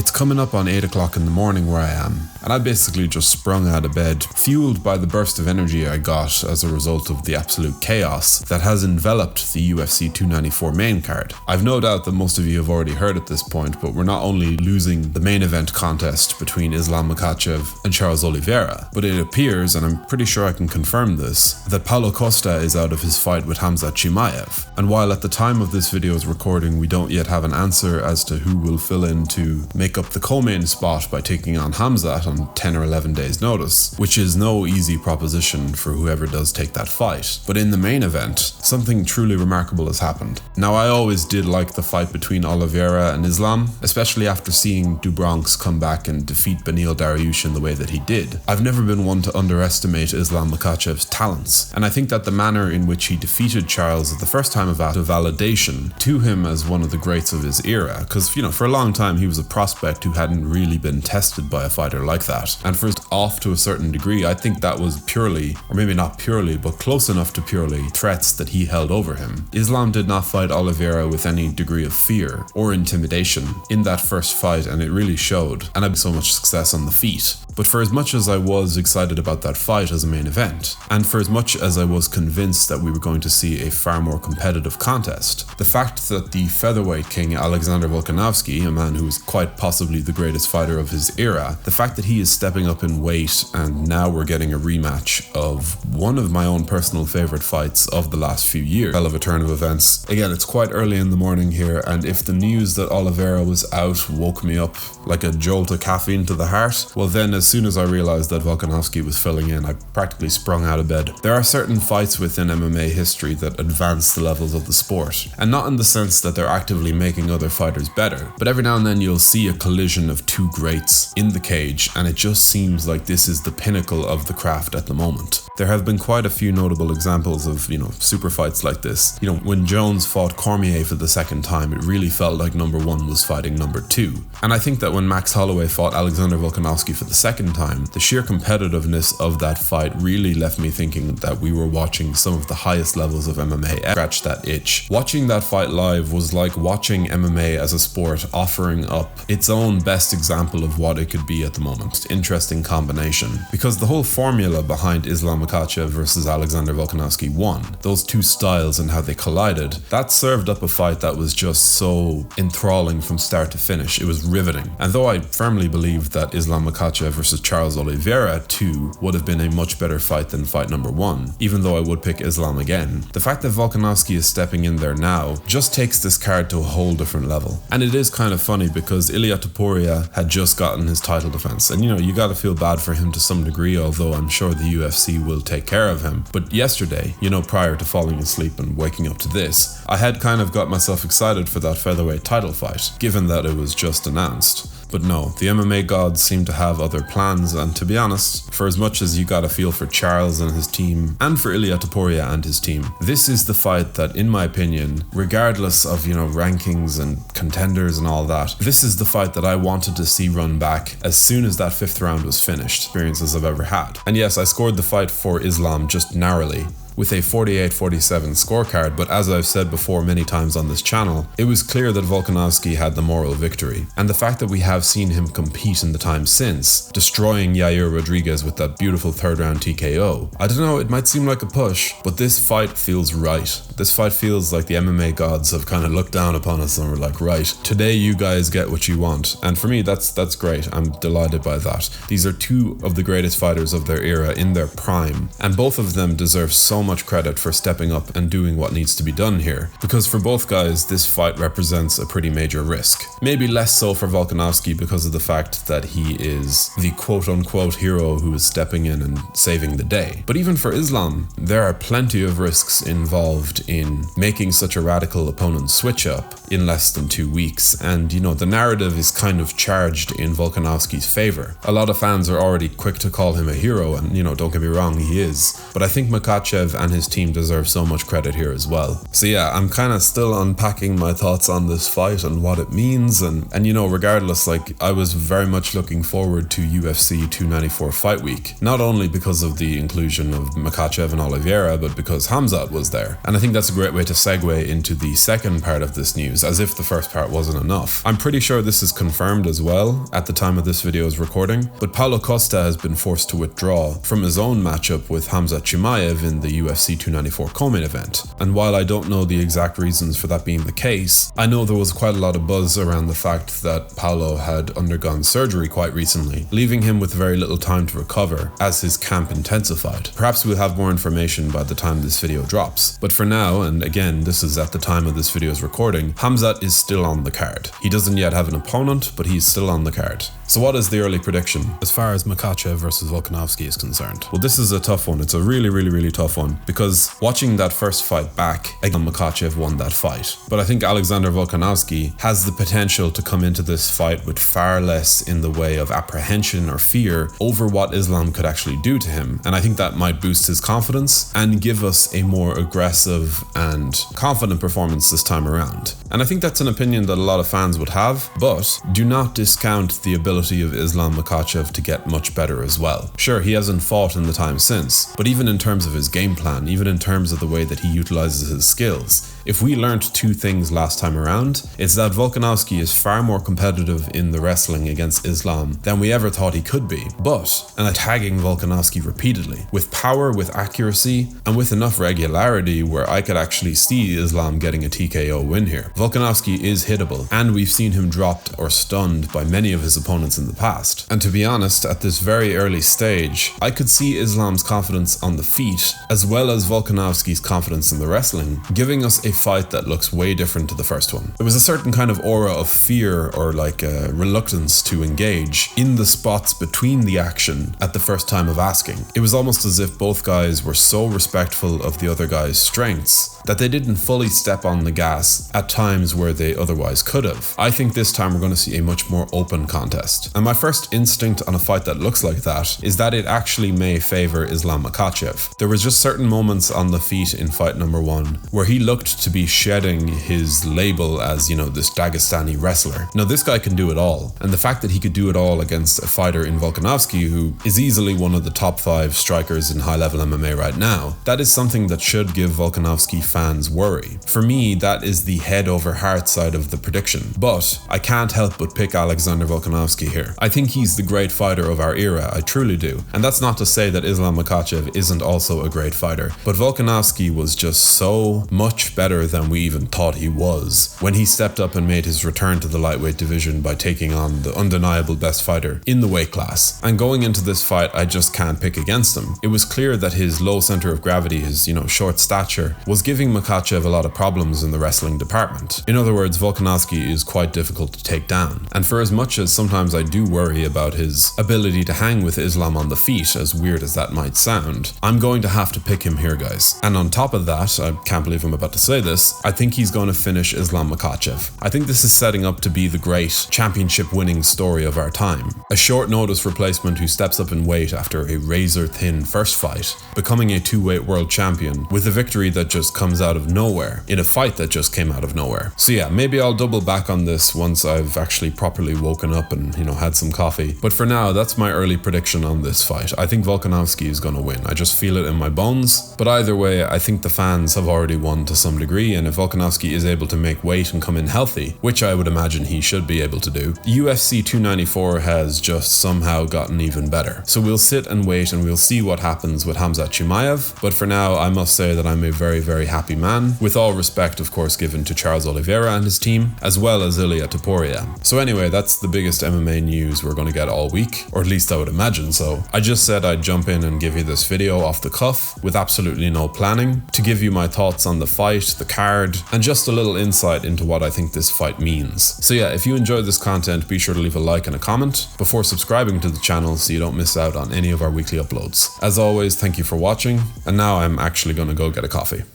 It's coming up on 8 o'clock in the morning where I am, and I basically just sprung out of bed, fueled by the burst of energy I got as a result of the absolute chaos that has enveloped the UFC 294 main card. I've no doubt that most of you have already heard at this point, but we're not only losing the main event contest between Islam Makhachev and Charles Oliveira, but it appears, and I'm pretty sure I can confirm this, that Paulo Costa is out of his fight with Khamzat Chimaev. And while at the time of this video's recording we don't yet have an answer as to who will fill in to make up the co-main spot by taking on Khamzat on 10 or 11 days notice, which is no easy proposition for whoever does take that fight. But in the main event, something truly remarkable has happened. Now, I always did like the fight between Oliveira and Islam, especially after seeing Do Bronx come back and defeat Beneil Dariush in the way that he did. I've never been one to underestimate Islam Makhachev's talents, and I think that the manner in which he defeated Charles at the first time of validation to him as one of the greats of his era, because, for a long time he was a prospect who hadn't really been tested by a fighter like that. And first off, to a certain degree, I think that was purely, or maybe not purely, but close enough to purely, threats that he held over him. Islam did not fight Oliveira with any degree of fear or intimidation in that first fight, and it really showed, and had so much success on the feet. But for as much as I was excited about that fight as a main event, and for as much as I was convinced that we were going to see a far more competitive contest, the fact that the featherweight king Alexander Volkanovski, a man who is quite possibly the greatest fighter of his era, the fact that he is stepping up in weight and now we're getting a rematch of one of my own personal favorite fights of the last few years, hell of a turn of events. Again, it's quite early in the morning here, and if the news that Oliveira was out woke me up like a jolt of caffeine to the heart, well then as soon as I realized that Volkanovski was filling in, I practically sprung out of bed. There are certain fights within MMA history that advance the levels of the sport, and not in the sense that they're actively making other fighters better, but every now and then you'll see a collision of two greats in the cage, and it just seems like this is the pinnacle of the craft at the moment. There have been quite a few notable examples of, super fights like this. When Jones fought Cormier for the second time, it really felt like number one was fighting number two. And I think that when Max Holloway fought Alexander Volkanovski for the second time, the sheer competitiveness of that fight really left me thinking that we were watching some of the highest levels of MMA ever. Scratch that itch. Watching that fight live was like watching MMA as a sport offering up its own best example of what it could be at the moment. Interesting combination. Because the whole formula behind Islam Makhachev versus Alexander Volkanovski won, those two styles and how they collided, that served up a fight that was just so enthralling from start to finish. It was riveting. And though I firmly believe that Islam Makhachev versus Charles Oliveira 2 would have been a much better fight than fight number 1, even though I would pick Islam again, the fact that Volkanovski is stepping in there now just takes this card to a whole different level. And it is kind of funny because Ilia Topuria had just gotten his title defense, and you gotta feel bad for him to some degree, although I'm sure the UFC will take care of him. But yesterday, prior to falling asleep and waking up to this, I had kind of got myself excited for that featherweight title fight, given that it was just announced. But no, the MMA gods seem to have other plans, and to be honest, for as much as you gotta feel for Charles and his team, and for Ilia Topuria and his team, this is the fight that, in my opinion, regardless of, rankings and contenders and all that, this is the fight that I wanted to see run back as soon as that 5th round was finished, experiences I've ever had. And yes, I scored the fight for Islam just narrowly, with a 48-47 scorecard, but as I've said before many times on this channel, it was clear that Volkanovski had the moral victory. And the fact that we have seen him compete in the time since, destroying Yair Rodriguez with that beautiful 3rd round TKO, I don't know, it might seem like a push, but this fight feels right. This fight feels like the MMA gods have kind of looked down upon us and were like, right, today you guys get what you want. And for me, that's great. I'm delighted by that. These are two of the greatest fighters of their era in their prime, and both of them deserve so much credit for stepping up and doing what needs to be done here, because for both guys this fight represents a pretty major risk. Maybe less so for Volkanovski because of the fact that he is the quote-unquote hero who is stepping in and saving the day. But even for Islam, there are plenty of risks involved in making such a radical opponent switch up in less than 2 weeks, and the narrative is kind of charged in Volkanovski's favor. A lot of fans are already quick to call him a hero, and don't get me wrong, he is, but I think Makhachev and his team deserve so much credit here as well. So yeah, I'm kind of still unpacking my thoughts on this fight and what it means, and you know, regardless, like, I was very much looking forward to UFC 294 fight week, not only because of the inclusion of Makhachev and Oliveira, but because Khamzat was there. And I think that's a great way to segue into the second part of this news, as if the first part wasn't enough. I'm pretty sure this is confirmed as well at the time of this video's recording, but Paulo Costa has been forced to withdraw from his own matchup with Khamzat Chimaev in the UFC 294 co-main event. And while I don't know the exact reasons for that being the case, I know there was quite a lot of buzz around the fact that Paulo had undergone surgery quite recently, leaving him with very little time to recover as his camp intensified. Perhaps we'll have more information by the time this video drops. But for now, and again, this is at the time of this video's recording, Khamzat is still on the card. He doesn't yet have an opponent, but he's still on the card. So what is the early prediction as far as Makhachev versus Volkanovski is concerned? Well, this is a tough one. It's a really tough one, because watching that first fight back, again, Makhachev won that fight. But I think Alexander Volkanovski has the potential to come into this fight with far less in the way of apprehension or fear over what Islam could actually do to him. And I think that might boost his confidence and give us a more aggressive and confident performance this time around. And I think that's an opinion that a lot of fans would have, but do not discount the ability of Islam Makhachev to get much better as well. Sure, he hasn't fought in the time since, but even in terms of his game plan, even in terms of the way that he utilizes his skills, if we learned two things last time around, it's that Volkanovski is far more competitive in the wrestling against Islam than we ever thought he could be, but, and tagging Volkanovski repeatedly, with power, with accuracy, and with enough regularity where I could actually see Islam getting a TKO win here. Volkanovski is hittable, and we've seen him dropped or stunned by many of his opponents in the past. And to be honest, at this very early stage, I could see Islam's confidence on the feet, as well as Volkanovski's confidence in the wrestling, giving us a fight that looks way different to the first one. There was a certain kind of aura of fear or like a reluctance to engage in the spots between the action at the first time of asking. It was almost as if both guys were so respectful of the other guy's strengths that they didn't fully step on the gas at times where they otherwise could have. I think this time we're going to see a much more open contest. And my first instinct on a fight that looks like that is that it actually may favor Islam Makhachev. There was just certain moments on the feet in fight number one where he looked to be shedding his label as, you know, this Dagestani wrestler. Now, this guy can do it all. And the fact that he could do it all against a fighter in Volkanovski, who is easily one of the top 5 strikers in high-level MMA right now, that is something that should give Volkanovski fans worry. For me, that is the head over heart side of the prediction. But I can't help but pick Alexander Volkanovski here. I think he's the great fighter of our era, I truly do. And that's not to say that Islam Makhachev isn't also a great fighter, but Volkanovski was just so much better than we even thought he was when he stepped up and made his return to the lightweight division by taking on the undeniable best fighter in the weight class. And going into this fight, I just can't pick against him. It was clear that his low center of gravity, his, short stature, was giving Makhachev a lot of problems in the wrestling department. In other words, Volkanovski is quite difficult to take down. And for as much as sometimes I do worry about his ability to hang with Islam on the feet, as weird as that might sound, I'm going to have to pick him here, guys. And on top of that, I can't believe I'm about to say this, I think he's going to finish Islam Makhachev. I think this is setting up to be the great championship winning story of our time. A short notice replacement who steps up in weight after a razor thin first fight, becoming a 2-weight world champion with a victory that just comes out of nowhere in a fight that just came out of nowhere. So yeah, maybe I'll double back on this once I've actually properly woken up and, had some coffee. But for now, that's my early prediction on this fight. I think Volkanovski is going to win. I just feel it in my bones. But either way, I think the fans have already won to some degree, and if Volkanovski is able to make weight and come in healthy, which I would imagine he should be able to do, UFC 294 has just somehow gotten even better. So we'll sit and wait and we'll see what happens with Khamzat Chimaev. But for now, I must say that I'm a very happy man, with all respect of course given to Charles Oliveira and his team, as well as Ilia Topuria. So anyway, that's the biggest MMA news we're going to get all week, or at least I would imagine so. I just said I'd jump in and give you this video off the cuff with absolutely no planning, to give you my thoughts on the fight, the card, and just a little insight into what I think this fight means. So yeah, if you enjoyed this content, be sure to leave a like and a comment before subscribing to the channel so you don't miss out on any of our weekly uploads. As always, thank you for watching, and now I'm actually going to go get a coffee.